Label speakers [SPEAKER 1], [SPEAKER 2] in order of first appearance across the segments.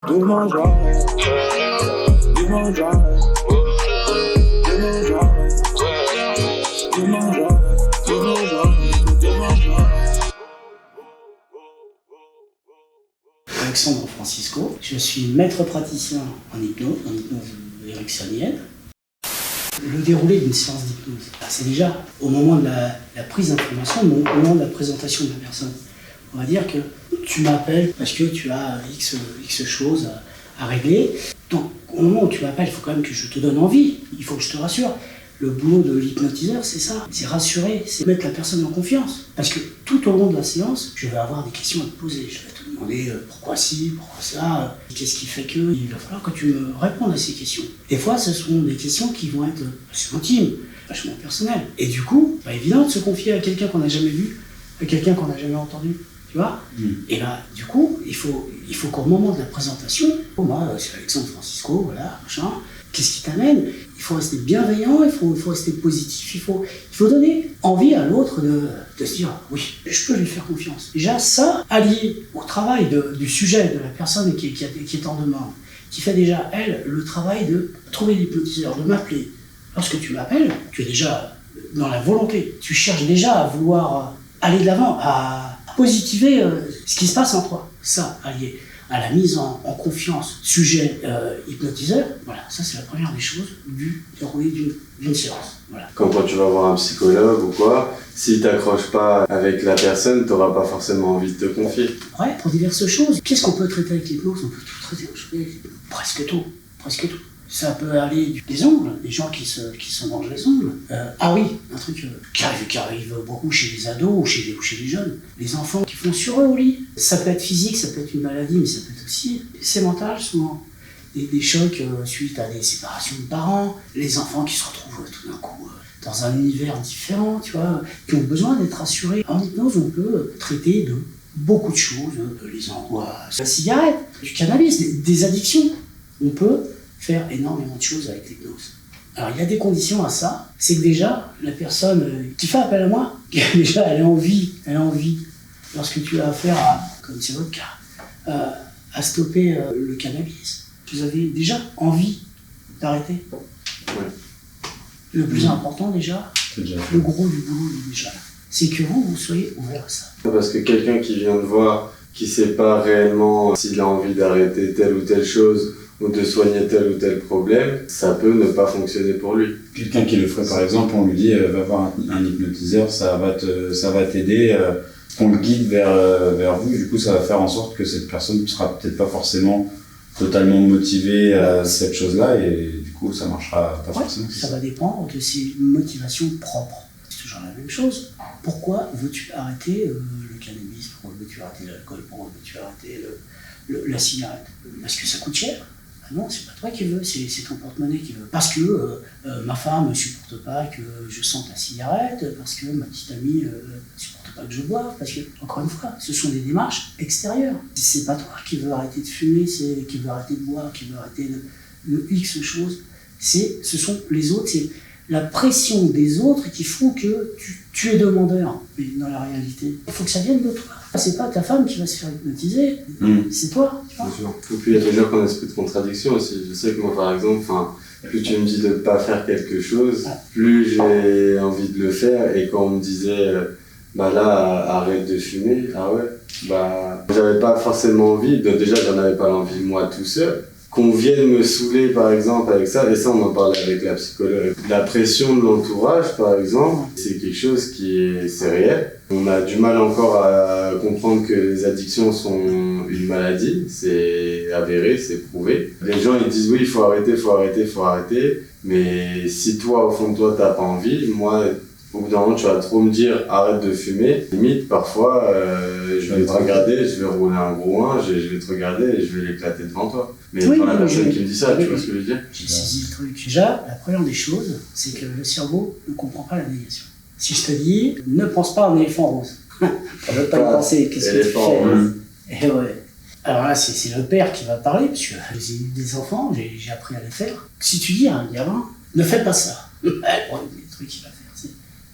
[SPEAKER 1] Demain j'arrête, demain j'arrête, demain j'arrête, demain j'arrête, demain j'arrête.
[SPEAKER 2] Alexandre Francisco, je suis maître praticien en hypnose ericksonienne. Le déroulé d'une séance d'hypnose, c'est déjà au moment de la prise d'information, au moment de la présentation de la personne. On va dire que tu m'appelles parce que tu as X choses à régler. Donc au moment où tu m'appelles, il faut quand même que je te donne envie, il faut que je te rassure. Le boulot de l'hypnotiseur, c'est ça, c'est rassurer, c'est mettre la personne en confiance. Parce que tout au long de la séance, je vais avoir des questions à te poser. Je vais te demander pourquoi ci, pourquoi ça, qu'est-ce qui fait que... Il va falloir que tu me répondes à ces questions. Des fois, ce sont des questions qui vont être assez intimes, vachement personnelles. Et du coup, pas évident de se confier à quelqu'un qu'on n'a jamais vu, à quelqu'un qu'on n'a jamais entendu. Tu vois Et là, du coup, il faut qu'au moment de la présentation, moi, c'est Alexandre Francisco, voilà, machin, qu'est-ce qui t'amène? Il faut rester bienveillant, il faut rester positif, il faut donner envie à l'autre de se dire, oui, je peux lui faire confiance. Déjà, ça, allié au travail du sujet, de la personne qui est en demande, qui fait déjà, elle, le travail de trouver l'hypnotiseur, de m'appeler. Lorsque tu m'appelles, tu es déjà dans la volonté. Tu cherches déjà à vouloir aller de l'avant, à positiver ce qui se passe en toi. Ça, allié à la mise en confiance, sujet hypnotiseur, voilà, ça c'est la première des choses du déroulé d'une séance. Voilà.
[SPEAKER 3] Comme quand tu vas voir un psychologue ou quoi, si t'accroches pas avec la personne, t'auras pas forcément envie de te confier.
[SPEAKER 2] Ouais, pour diverses choses. Qu'est-ce qu'on peut traiter avec l'hypnose? On peut tout traiter avec l'hypnose. Presque tout. Ça peut aller des ongles, des gens qui se mangent les ongles. Ah oui, un truc qui arrive beaucoup chez les ados ou chez les jeunes. Les enfants qui font sur eux au lit. Ça peut être physique, ça peut être une maladie, mais ça peut être aussi... C'est mental souvent. Des chocs suite à des séparations de parents. Les enfants qui se retrouvent tout d'un coup dans un univers différent, tu vois, qui ont besoin d'être rassurés. En hypnose, on peut traiter de beaucoup de choses, les angoisses, la cigarette, du cannabis, des addictions. On peut faire énormément de choses avec l'hypnose. Alors il y a des conditions à ça, c'est que déjà la personne qui fait appel à moi, déjà elle a envie, lorsque tu as affaire à, comme c'est votre cas, à stopper le cannabis, vous avez déjà envie d'arrêter.
[SPEAKER 3] Ouais.
[SPEAKER 2] Le plus important déjà, le gros du boulot est déjà là. C'est que vous soyez ouvert à ça.
[SPEAKER 3] Parce que quelqu'un qui vient te voir, qui sait pas réellement s'il a envie d'arrêter telle ou telle chose, ou de soigner tel ou tel problème, ça peut ne pas fonctionner pour lui.
[SPEAKER 4] Quelqu'un qui le ferait par exemple, on lui dit va voir un hypnotiseur, ça va t'aider, on le guide vers vous, du coup ça va faire en sorte que cette personne ne sera peut-être pas forcément totalement motivée à cette chose-là et du coup ça marchera pas forcément.
[SPEAKER 2] Ça va dépendre de ses motivations propres. C'est toujours la même chose. Pourquoi veux-tu arrêter le cannabis? Pourquoi veux-tu arrêter l'alcool? Pourquoi veux-tu arrêter la cigarette? Parce que ça coûte cher. Non, c'est pas toi qui veux, c'est ton porte-monnaie qui veut. Parce que ma femme ne supporte pas que je sente la cigarette, parce que ma petite amie ne supporte pas que je boive, parce que, encore une fois, ce sont des démarches extérieures. C'est pas toi qui veux arrêter de fumer, qui veut arrêter de boire, qui veut arrêter de X choses. Ce sont les autres, c'est la pression des autres qui font que tu es demandeur. Mais dans la réalité, il faut que ça vienne de toi. C'est pas ta femme qui va se faire hypnotiser, c'est toi. Tu vois.
[SPEAKER 3] Bien sûr. Et puis il y a toujours un esprit de contradiction aussi. Je sais que moi par exemple, plus tu me dis de ne pas faire quelque chose, plus j'ai envie de le faire. Et quand on me disait, là, arrête de fumer, ah ouais, j'avais pas forcément envie. Donc déjà, j'en avais pas l'envie moi tout seul. Qu'on vienne me saouler par exemple avec ça, et ça on en parlait avec la psychologue. La pression de l'entourage par exemple, c'est quelque chose c'est réel. On a du mal encore à comprendre que les addictions sont une maladie, c'est avéré, c'est prouvé. Les gens ils disent oui, il faut arrêter, mais si toi au fond de toi t'as pas envie, moi au bout d'un moment tu vas trop me dire arrête de fumer. Limite parfois je vais te regarder, je vais rouler un gros 1, je vais te regarder et je vais l'éclater devant toi. Mais
[SPEAKER 2] oui,
[SPEAKER 3] pas la personne qui me dit ça, tu vois ce que je veux dire?
[SPEAKER 2] J'ai saisi le truc. Déjà, la première des choses, c'est que le cerveau ne comprend pas la négation. Si je te dis, ne pense pas à un éléphant rose. Tu ne veux pas y penser, qu'est-ce que tu fais? Et ouais. Alors là, c'est le père qui va parler, parce que j'ai eu des enfants, j'ai appris à les faire. Si tu dis à un gamin, ne fais pas ça, le premier truc qu'il va faire, c'est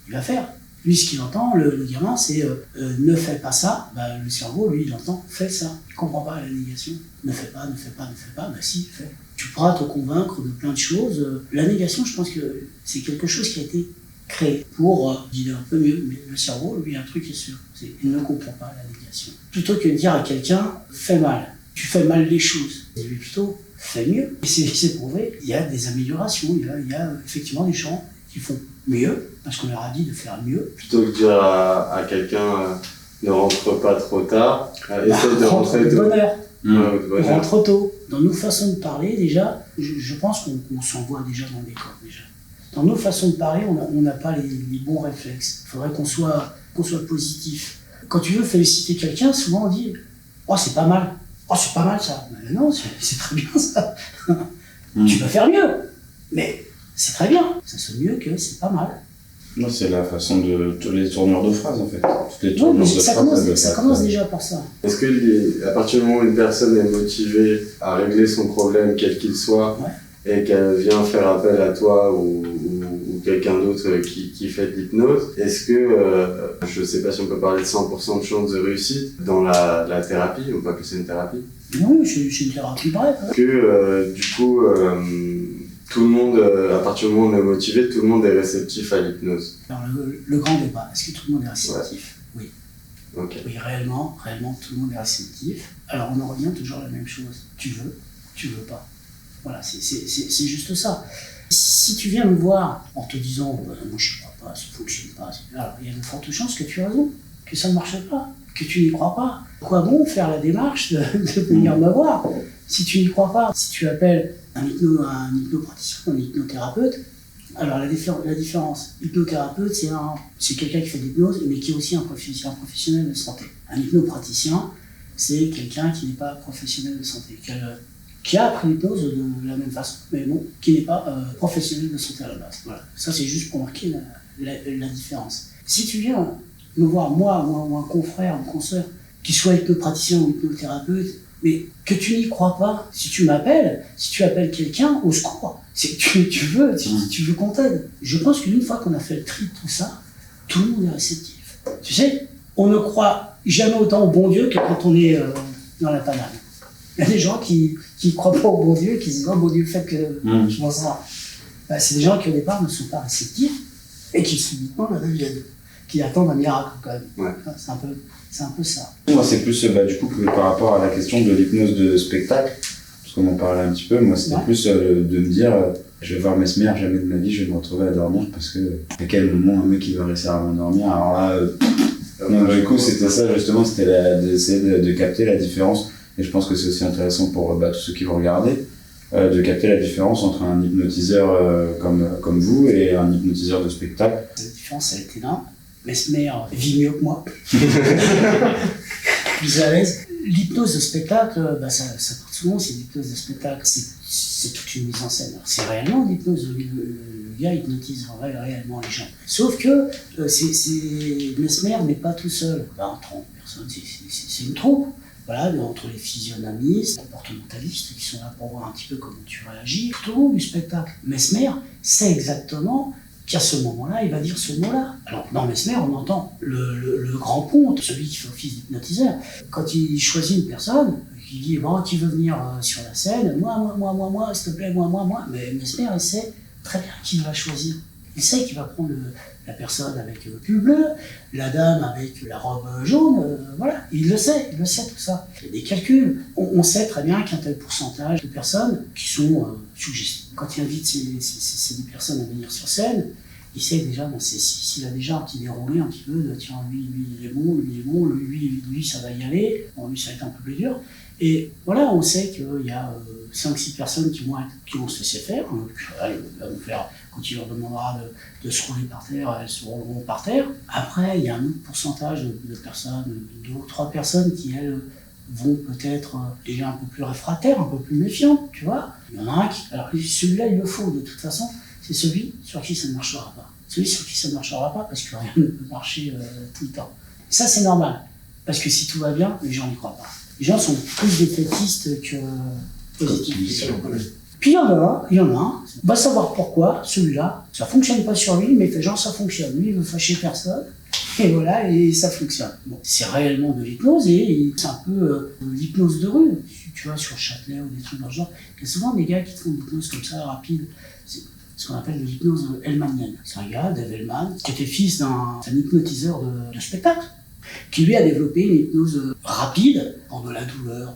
[SPEAKER 2] il va faire. Lui, ce qu'il entend, le gamin, c'est ne fais pas ça. Bah, le cerveau, lui, il entend fais ça. Il ne comprend pas la négation. Ne fais pas, ne fais pas, ne fais pas. Bah si, fais. Tu pourras te convaincre de plein de choses. La négation, je pense que c'est quelque chose qui a été créé pour guider un peu mieux. Mais le cerveau, lui, un truc est sûr. Il ne comprend pas la négation. Plutôt que de dire à quelqu'un fais mal. Tu fais mal les choses. Dis-lui plutôt fais mieux. Et c'est prouvé. Il y a des améliorations. Il y a effectivement des gens qui font mieux, parce qu'on leur a dit de faire mieux.
[SPEAKER 3] Plutôt que de dire à quelqu'un ne rentre pas trop tard, essaye de rentrer
[SPEAKER 2] de
[SPEAKER 3] tôt.
[SPEAKER 2] bonne heure.
[SPEAKER 3] Ouais,
[SPEAKER 2] On rentre trop. Dans nos façons de parler, déjà, je pense qu'on s'en voit déjà dans les corps, déjà. Dans nos façons de parler, on n'a pas les bons réflexes. Il faudrait qu'on soit positif. Quand tu veux féliciter quelqu'un, souvent on dit « Oh, c'est pas mal. Oh, c'est pas mal ça. » Mais non, c'est très bien ça. Tu peux faire mieux. Mais c'est très bien. Ça sonne mieux que c'est pas mal.
[SPEAKER 4] Non, c'est la façon de toutes les tournures de phrases en fait. Toutes les
[SPEAKER 2] Oui,
[SPEAKER 4] tournures
[SPEAKER 2] mais
[SPEAKER 4] de
[SPEAKER 2] ça commence déjà par ça.
[SPEAKER 3] Est-ce que à partir du moment où une personne est motivée à régler son problème, quel qu'il soit, et qu'elle vient faire appel à toi ou quelqu'un d'autre qui fait de l'hypnose, est-ce que, je ne sais pas si on peut parler de 100% de chance de réussite dans la thérapie, on peut appeler ça une thérapie?
[SPEAKER 2] Oui, c'est une thérapie brève.
[SPEAKER 3] Que du coup, tout le monde, à partir du moment où on est motivé, tout le monde est réceptif à l'hypnose.
[SPEAKER 2] Alors le grand débat, est-ce que tout le monde est réceptif? Oui.
[SPEAKER 3] Okay.
[SPEAKER 2] Oui, réellement, tout le monde est réceptif. Alors on en revient toujours à la même chose. Tu veux pas. Voilà, c'est juste ça. Si tu viens me voir en te disant « moi je ne crois pas, ça ne fonctionne pas », alors il y a de fortes chances que tu as raison, que ça ne marche pas, que tu n'y crois pas. Quoi bon faire la démarche de venir me voir si tu n'y crois pas? Si tu appelles un hypnopraticien, un hypnothérapeute, alors la différence, hypnothérapeute c'est quelqu'un qui fait de l'hypnose mais qui est aussi un professionnel de santé. Un hypnopraticien, c'est quelqu'un qui n'est pas professionnel de santé, qui a appris l'hypnose de la même façon, mais bon, qui n'est pas professionnel de santé à la base. Voilà. Ça, c'est juste pour marquer la différence. Si tu viens me voir, moi ou un confrère, une consoeur, qui soit hypnopraticien ou hypnothérapeute, mais que tu n'y crois pas, si tu appelles quelqu'un, au secours, c'est que tu veux qu'on t'aide. Je pense qu'une fois qu'on a fait le tri de tout ça, tout le monde est réceptif. Tu sais, on ne croit jamais autant au bon Dieu que quand on est dans la panade. Il y a des gens qui ne croient pas au bon Dieu et qui se disent « Oh, bon Dieu, faites que je m'en sors. » C'est des gens qui, au départ, ne sont pas réceptifs et qui, subitement, la deviennent, qui attendent un miracle, quand même.
[SPEAKER 3] Ouais.
[SPEAKER 2] C'est un peu ça.
[SPEAKER 4] Moi, c'est plus, du coup, que par rapport à la question de l'hypnose de spectacle, parce qu'on en parlait un petit peu, moi, c'était plus de me dire je vais voir Mesmer, jamais de ma vie, je vais me retrouver à dormir, parce que à quel moment un mec qui va réussir à m'endormir? Alors là, non, du coup, c'était ça, justement, c'était d'essayer de capter la différence. Et je pense que c'est aussi intéressant pour tous ceux qui vont regarder, de capter la différence entre un hypnotiseur comme vous et un hypnotiseur de spectacle.
[SPEAKER 2] La différence, elle était là. Mesmer vit mieux que moi. Plus à l'aise. L'hypnose de spectacle, ça part souvent, c'est l'hypnose de spectacle. C'est toute une mise en scène. Alors, c'est réellement l'hypnose. Le gars hypnotise réellement les gens. Sauf que Mesmer n'est pas tout seul. 30 personnes, c'est une troupe. Voilà, entre les physionomistes, les comportementalistes qui sont là pour voir un petit peu comment tu réagis, tout au long du spectacle. Mesmer sait exactement qu'à ce moment-là, il va dire ce mot-là. Alors, dans Mesmer, on entend le grand ponte, celui qui fait office d'hypnotiseur. Quand il choisit une personne, il dit bon, qui veut venir sur la scène, moi, s'il te plaît, moi. Mais Mesmer, il sait très bien qui va choisir. Il sait qu'il va prendre la personne avec le pull bleu, la dame avec la robe jaune, voilà, il le sait tout ça. Il y a des calculs. On sait très bien qu'il y a un tel pourcentage de personnes qui sont suggestives. Quand il invite ces personnes à venir sur scène, il sait déjà, s'il a déjà un petit déroulé un petit peu, tiens, lui il est bon, lui ça va y aller, bon, lui ça va être un peu plus dur. Et voilà, on sait qu'il y a 5-6 personnes qui vont se laisser faire. Elles vont faire, quand il leur demandera de se rouler par terre, elles se rouleront par terre. Après, il y a un autre pourcentage de personnes, 2 ou 3 personnes qui, elles, vont peut-être déjà un peu plus réfractaires, un peu plus méfiantes, tu vois. Il y en a un qui... Alors celui-là, il le faut de toute façon, c'est celui sur qui ça ne marchera pas. Celui sur qui ça ne marchera pas parce que rien ne peut marcher tout le temps. Ça, c'est normal. Parce que si tout va bien, les gens n'y croient pas. Les gens sont plus défaitistes que positifs. Puis il y en a un, on va savoir pourquoi, celui-là, ça fonctionne pas sur lui, mais il fait genre ça fonctionne. Lui, il veut fâcher personne, Et voilà, et ça fonctionne. Bon, c'est réellement de l'hypnose et c'est un peu l'hypnose de rue. Tu vois, sur Châtelet ou des trucs dans le genre, il y a souvent des gars qui font de l'hypnose comme ça, rapide. C'est ce qu'on appelle de l'hypnose hellmanienne. C'est un gars, Dave Hellman, qui était fils d'un hypnotiseur de spectacle, qui lui a développé une hypnose rapide pour de la douleur,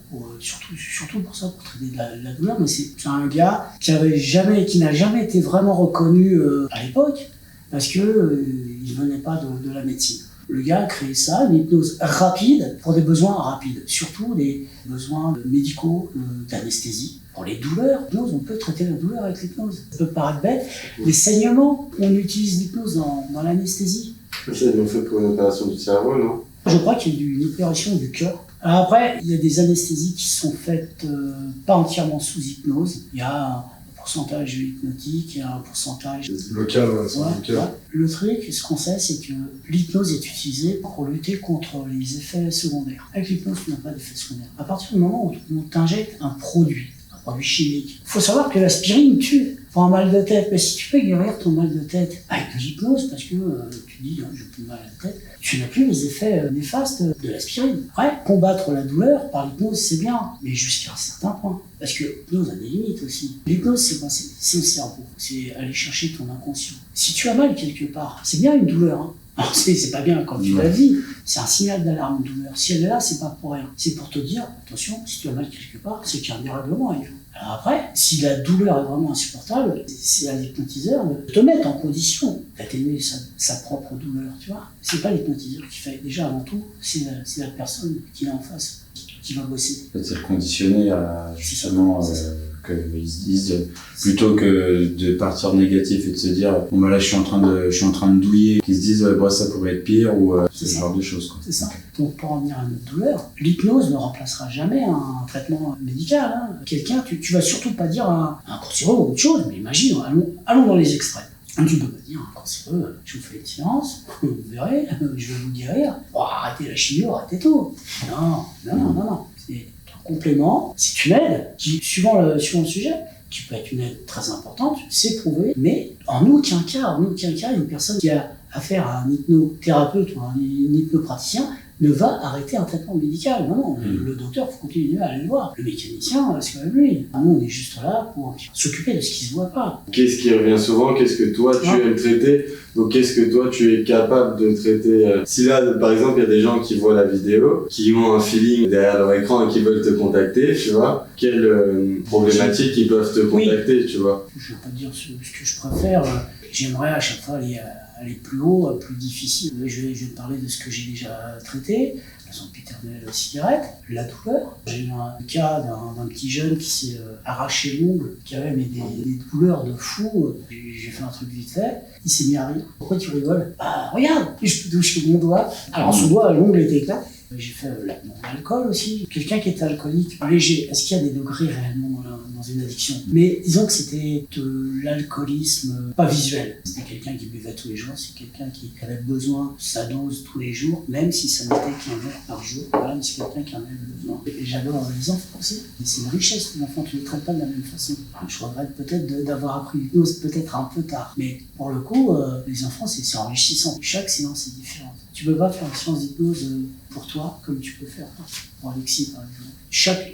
[SPEAKER 2] surtout pour ça, pour traiter de la douleur. Mais c'est un gars qui n'a jamais été vraiment reconnu à l'époque, parce que il venait pas de la médecine. Le gars a créé ça, une hypnose rapide pour des besoins rapides, surtout des besoins médicaux, d'anesthésie. Pour les douleurs, on peut traiter la douleur avec l'hypnose. Ça peut paraître bête. Les saignements, on utilise l'hypnose dans l'anesthésie.
[SPEAKER 3] Ça, ils l'ont fait pour une opération du cerveau, non?
[SPEAKER 2] Je crois qu'il y a une opération du cœur. Alors après, il y a des anesthésies qui sont faites pas entièrement sous hypnose. Il y a un pourcentage hypnotique, il y a un pourcentage
[SPEAKER 5] local, c'est local.
[SPEAKER 2] Ouais. Le truc, ce qu'on sait, c'est que l'hypnose est utilisée pour lutter contre les effets secondaires. Avec l'hypnose, tu n'as pas d'effets secondaires. À partir du moment où on t'injecte un produit chimique, il faut savoir que l'aspirine tue pour un mal de tête. Mais si tu peux guérir ton mal de tête avec de l'hypnose, parce que tu dis j'ai plus mal à la tête, tu n'as plus les effets néfastes de l'aspirine. Ouais, combattre la douleur par l'hypnose, c'est bien, mais jusqu'à un certain point. Parce que l'hypnose a des limites aussi. L'hypnose, c'est quoi? C'est le cerveau. C'est aller chercher ton inconscient. Si tu as mal quelque part, c'est bien une douleur, hein. Alors c'est pas bien quand tu la vis, c'est un signal d'alarme, une douleur. Si elle est là, c'est pas pour rien. C'est pour te dire, attention, si tu as mal quelque part, c'est qu'il y a un dérèglement ailleurs. Alors après, si la douleur est vraiment insupportable, c'est à l'hypnotiseur de te mettre en condition d'atténuer sa propre douleur, tu vois. C'est pas l'hypnotiseur qui fait, déjà avant tout, c'est la personne qui est en face qui va bosser.
[SPEAKER 4] En fait, c'est le conditionner à justement qu'ils se disent, plutôt que de partir négatif et de se dire bon bah là je suis en train de douiller, qu'ils se disent bah, ça pourrait être pire ou ce genre de choses, quoi.
[SPEAKER 2] C'est ça. Donc pour en venir à notre douleur, l'hypnose ne remplacera jamais un traitement médical, hein. Quelqu'un, tu vas surtout pas dire un cancéreux ou autre chose, mais imagine, allons dans les extrêmes. Tu peux pas dire un cancéreux, je vous fais une séance, vous verrez, je vais vous guérir, oh, arrêtez la chimio, arrêtez tout. Non. C'est un complément, c'est une aide qui, suivant le sujet, qui peut être une aide très importante, c'est prouvé, mais en aucun cas, une personne qui a affaire à un hypnothérapeute ou un hypnopraticien ne va arrêter un traitement médical. Non, le docteur, il faut continuer à aller le voir. Le mécanicien, c'est quand même lui. Nous, on est juste là pour s'occuper de ce qui ne se voit pas.
[SPEAKER 3] Qu'est-ce qui revient souvent? Qu'est-ce que toi, tu aimes traiter? Donc, qu'est-ce que toi, tu es capable de traiter? Si là, par exemple, il y a des gens qui voient la vidéo, qui ont un feeling derrière leur écran et qui veulent te contacter, tu vois, quelles problématiques ils peuvent te contacter, tu vois?
[SPEAKER 2] Je ne vais pas dire ce que je préfère. J'aimerais à chaque fois aller plus haut, plus difficile. Je vais te parler de ce que j'ai déjà traité, la sempiternelle cigarette, la douleur. J'ai eu un cas d'un petit jeune qui s'est arraché l'ongle, qui avait des douleurs de fou. J'ai fait un truc vite fait, il s'est mis à rire. Pourquoi tu rigoles? Bah regarde, je peux toucher mon doigt. Alors son doigt, l'ongle était éclaté. J'ai fait l'alcool aussi. Quelqu'un qui était alcoolique, léger, est-ce qu'il y a des degrés réellement dans une addiction? Mais disons que c'était de l'alcoolisme pas visuel. C'était quelqu'un qui buvait tous les jours, c'est quelqu'un qui avait besoin de sa dose tous les jours, même si ça n'était qu'un verre par jour. Voilà, mais c'est quelqu'un qui en avait besoin. Et j'adore les enfants aussi. C'est une richesse, les enfants, tu ne les traites pas de la même façon. Je regrette peut-être d'avoir appris l'hypnose peut-être un peu tard. Mais pour le coup, les enfants, c'est enrichissant. Chaque séance est différente. Tu peux pas faire une séance d'hypnose pour toi comme tu peux faire pour Alexis, par exemple.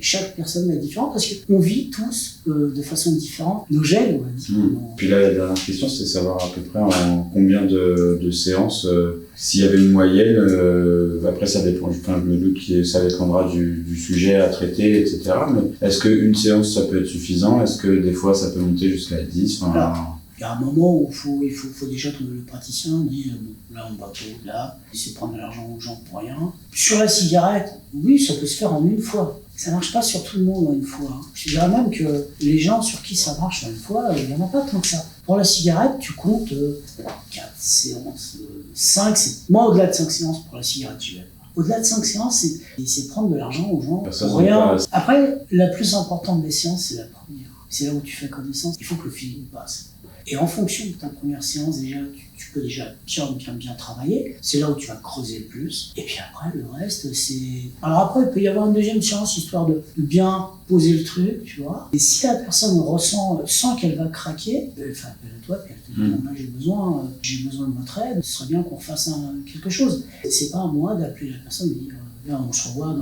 [SPEAKER 2] Chaque personne est différente parce qu'on vit tous de façon différente nos gènes, on va dire.
[SPEAKER 4] Puis là, la dernière question, c'est de savoir à peu près en combien de séances, s'il y avait une moyenne, après ça dépend, je me doute que ça dépendra du sujet à traiter, etc. Mais est-ce qu'une séance, ça peut être suffisant? Est-ce que des fois, ça peut monter jusqu'à 10?
[SPEAKER 2] Il y a un moment où il faut déjà que le praticien dise là on va pas au-delà, c'est prendre de l'argent aux gens pour rien. Sur la cigarette, oui, ça peut se faire en une fois. Ça marche pas sur tout le monde en une fois. Je dirais même que les gens sur qui ça marche en une fois, il y en a pas tant que ça. Pour la cigarette, tu comptes 4 séances, 5, moi au-delà de 5 séances pour la cigarette, tu vois. Au-delà de 5 séances, c'est prendre de l'argent aux gens pour rien. Après, la plus importante des séances, c'est la première. C'est là où tu fais connaissance. Il faut que le feeling passe. Et en fonction de ta première séance, déjà, tu peux déjà bien travailler. C'est là où tu vas creuser le plus. Et puis après, le reste, c'est... Alors après, il peut y avoir une deuxième séance, histoire de bien poser le truc, tu vois. Et si la personne sent qu'elle va craquer, elle fait appel à toi, puis elle te dit, bon, là, j'ai besoin de votre aide, ce serait bien qu'on fasse quelque chose. Et c'est pas à moi d'appeler la personne et de dire, là, on se revoit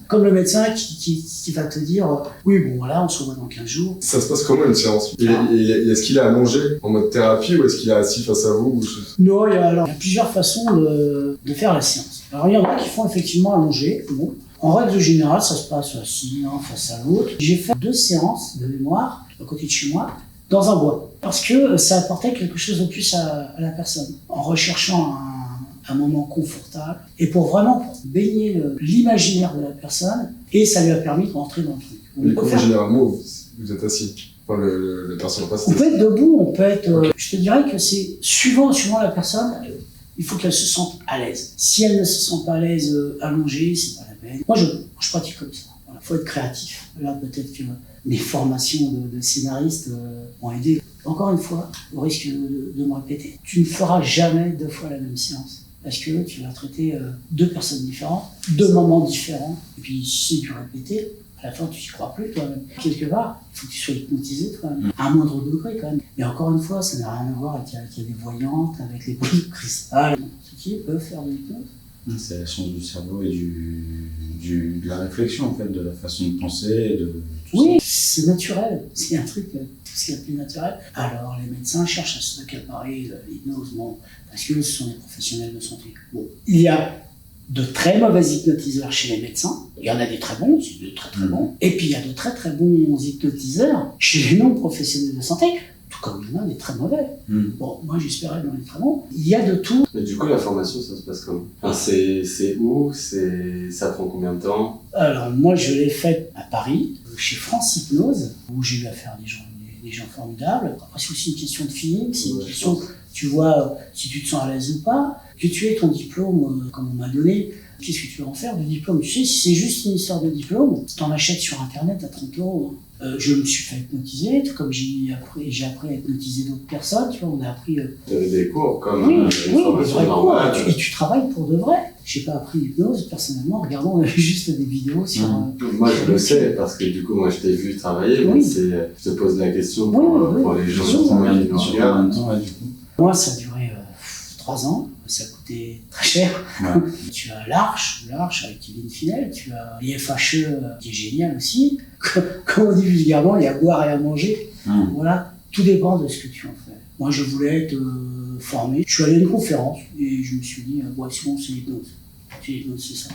[SPEAKER 2] comme le médecin qui va te dire, oui, bon, voilà, on se revoit dans 15 jours.
[SPEAKER 5] Ça se passe comment une séance? Est-ce qu'il est allongé en mode thérapie ou est-ce qu'il est assis face à vous?
[SPEAKER 2] Non, il y a plusieurs façons de faire la séance. Alors, il y en a qui font effectivement allonger. Bon. En règle générale, ça se passe assis, face à l'autre. J'ai fait 2 séances de mémoire à côté de chez moi, dans un bois. Parce que ça apportait quelque chose de plus à la personne. En recherchant un moment confortable et pour baigner l'imaginaire de la personne, et ça lui a permis de rentrer dans le truc.
[SPEAKER 5] Mais comment généralement vous êtes assis? Enfin, la personne en face.
[SPEAKER 2] On peut être debout, on peut être... je te dirais que c'est suivant la personne, il faut qu'elle se sente à l'aise. Si elle ne se sent pas à l'aise allongée, c'est pas la peine. Moi, je pratique comme ça. Voilà. Faut être créatif. Là, peut-être que mes formations de scénariste m'ont aidé. Encore une fois, au risque de me répéter, tu ne feras jamais 2 fois la même séance. Parce que tu vas traiter 2 personnes différentes, 2 moments différents. Et puis, si c'est du répéter, à la fin, tu n'y crois plus toi-même. Quelque part, il faut que tu sois hypnotisé toi-même, à un moindre degré quand même. Mais encore une fois, ça n'a rien à voir avec il y a des voyantes, avec les boules de cristal. Ceux qui peuvent faire de l'hypnose.
[SPEAKER 4] C'est la science du cerveau et de la réflexion, en fait, de la façon de penser.
[SPEAKER 2] Oui, c'est naturel. C'est un truc, tout ce qui est plus naturel. Alors, les médecins cherchent à se accaparer l'hypnose, bon, parce que ce sont des professionnels de santé. Bon, il y a de très mauvais hypnotiseurs chez les médecins. Il y en a des très bons, de très bons. Et puis, il y a de très très bons hypnotiseurs chez les non-professionnels de santé, tout comme il y en a des très mauvais. Bon, moi, j'espérais dans les très bons. Il y a de tout.
[SPEAKER 3] Mais du coup, la formation, ça se passe comment? Enfin, c'est où? Ça prend combien de temps? Alors,
[SPEAKER 2] moi, je l'ai faite à Paris, chez France Hypnose, où j'ai eu affaire à des gens formidables. Après, c'est aussi une question de feeling, c'est une question, tu vois, si tu te sens à l'aise ou pas. Que tu aies ton diplôme, comme on m'a donné, qu'est-ce que tu vas en faire du diplôme? Tu sais, si c'est juste une histoire de diplôme, si tu en achètes sur Internet à 30 €. Je me suis fait hypnotiser, tout comme j'ai appris à hypnotiser d'autres personnes, tu vois, on a appris...
[SPEAKER 3] Tu avais des cours, comme
[SPEAKER 2] une
[SPEAKER 3] formation normale.
[SPEAKER 2] Et tu travailles pour de vrai. J'ai pas appris l'hypnose, personnellement, regardons, on a juste des vidéos sur...
[SPEAKER 3] Moi, je le sais, parce que du coup, moi, je t'ai vu travailler, mais je te pose la question pour les gens qui nous regardent.
[SPEAKER 2] Moi, ça a duré 3 ans. Ça coûtait très cher. Ouais. Tu as l'Arche avec Kevin Finel, tu as l'IFHE qui est génial aussi. Comme on dit vulgairement, il y a à boire et à manger. Voilà, tout dépend de ce que tu en fais. Moi, je voulais être formé. Je suis allé à une conférence et je me suis dit, bon, c'est l'hypnose. C'est ça.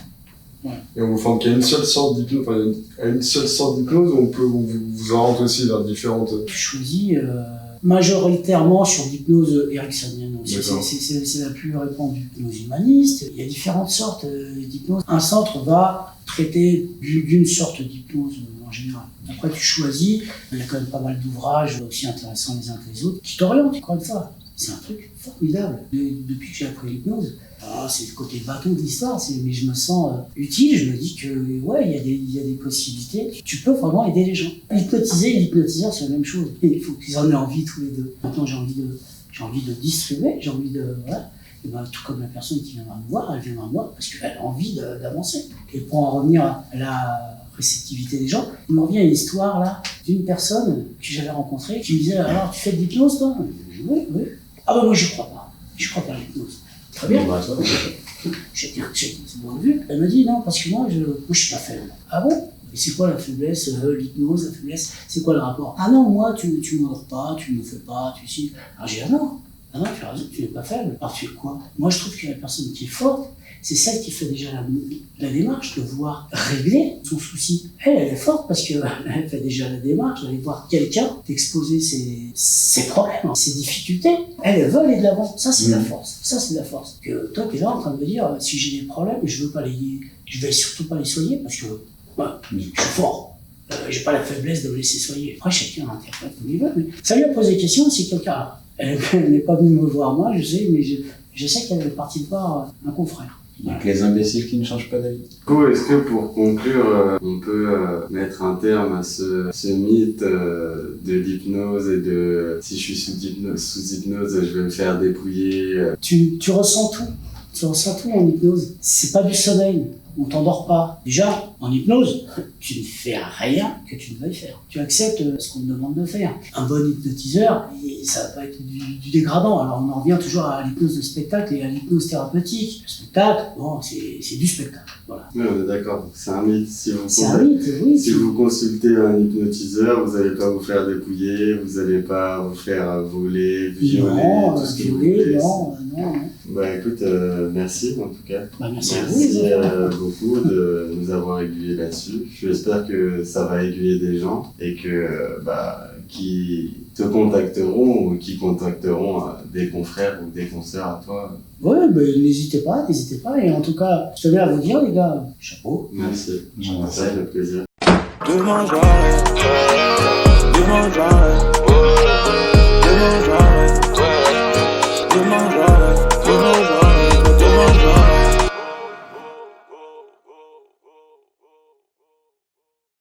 [SPEAKER 2] Ouais.
[SPEAKER 5] Et on vous forme qu'à une seule sorte d'hypnose, à une seule sorte d'hypnose, ou on peut vous orienter aussi vers différentes.
[SPEAKER 2] Je choisis majoritairement sur l'hypnose ericksonienne aussi. C'est la plus répandue. L'hypnose humaniste, il y a différentes sortes d'hypnose. Un centre va traiter d'une sorte d'hypnose en général. Après, tu choisis, il y a quand même pas mal d'ouvrages aussi intéressants les uns que les autres qui t'orientent, encore une fois. C'est un truc formidable. Depuis que j'ai appris l'hypnose, c'est le côté bateau de l'histoire, mais je me sens utile, je me dis que ouais, il y a des possibilités. Tu peux vraiment aider les gens. Hypnotiser et l'hypnotiseur, c'est la même chose. Et il faut qu'ils en aient envie tous les deux. Maintenant, j'ai envie de distribuer, j'ai envie de... Voilà. Et ben, tout comme la personne qui viendra me voir, elle viendra me voir parce qu'elle a envie d'avancer. Et pour en revenir à la réceptivité des gens, il me revient une histoire là d'une personne que j'avais rencontrée qui me disait « Alors, tu fais de l'hypnose, toi ?» Oui. Ah ben moi, je crois pas. Je crois pas à l'hypnose. Très bien. J'ai ce point de vue. Elle me dit « Non, parce que moi, je suis pas faible. » Ah bon? Et c'est quoi la faiblesse, l'hypnose, la faiblesse? C'est quoi le rapport? Ah non, moi, tu me mords pas, tu me fais pas, tu si. Alors j'ai dit « Ah non, tu as raison, tu n'es pas faible. » Alors tu fais quoi? Moi, je trouve que la personne qui est forte, c'est celle qui fait déjà la démarche de vouloir régler son souci. Elle est forte parce qu'elle fait déjà la démarche d'aller voir quelqu'un, d'exposer ses problèmes, ses difficultés. Elle veut aller de l'avant. Ça, c'est de la force. Ça, c'est de la force. Que toi, tu es là en train de me dire, si j'ai des problèmes, je vais surtout pas les soigner parce que je suis fort. J'ai pas la faiblesse de me laisser soigner. Après, chacun interprète comme il veut. Mais ça lui a posé question si quelqu'un, elle n'est pas venue me voir moi, je sais, mais je sais qu'elle est partie de voir un confrère.
[SPEAKER 4] Il n'y a que les imbéciles qui ne changent pas d'avis.
[SPEAKER 3] Du coup, est-ce que pour conclure, on peut mettre un terme à ce mythe de l'hypnose et de si je suis sous hypnose, je vais me faire dépouiller.
[SPEAKER 2] Tu ressens tout. Tu ressens tout en hypnose. C'est pas du sommeil. On t'endort pas. Déjà, en hypnose, tu ne fais rien que tu ne veuilles faire. Tu acceptes ce qu'on te demande de faire. Un bon hypnotiseur, ça va pas être du dégradant. Alors on en revient toujours à l'hypnose de spectacle et à l'hypnose thérapeutique. Le spectacle, bon, c'est du spectacle. Voilà.
[SPEAKER 3] Oui, on est d'accord. C'est un mythe.
[SPEAKER 2] C'est un mythe, oui.
[SPEAKER 3] Si vous consultez un hypnotiseur, vous n'allez pas vous faire dépouiller, vous n'allez pas vous faire voler, violer, tout ce que vous voulez.
[SPEAKER 2] Non.
[SPEAKER 3] Bah écoute, merci en tout cas.
[SPEAKER 2] Bah, merci
[SPEAKER 3] à vous beaucoup de nous avoir aiguillés là-dessus. J'espère que ça va aiguiller des gens et que qui te contacteront ou qui contacteront des confrères ou des consoeurs à toi.
[SPEAKER 2] Ouais, n'hésitez pas. Et en tout cas, je tenais à vous dire, les gars, chapeau.
[SPEAKER 3] Merci. Ça fait plaisir.
[SPEAKER 1] Demande-moi,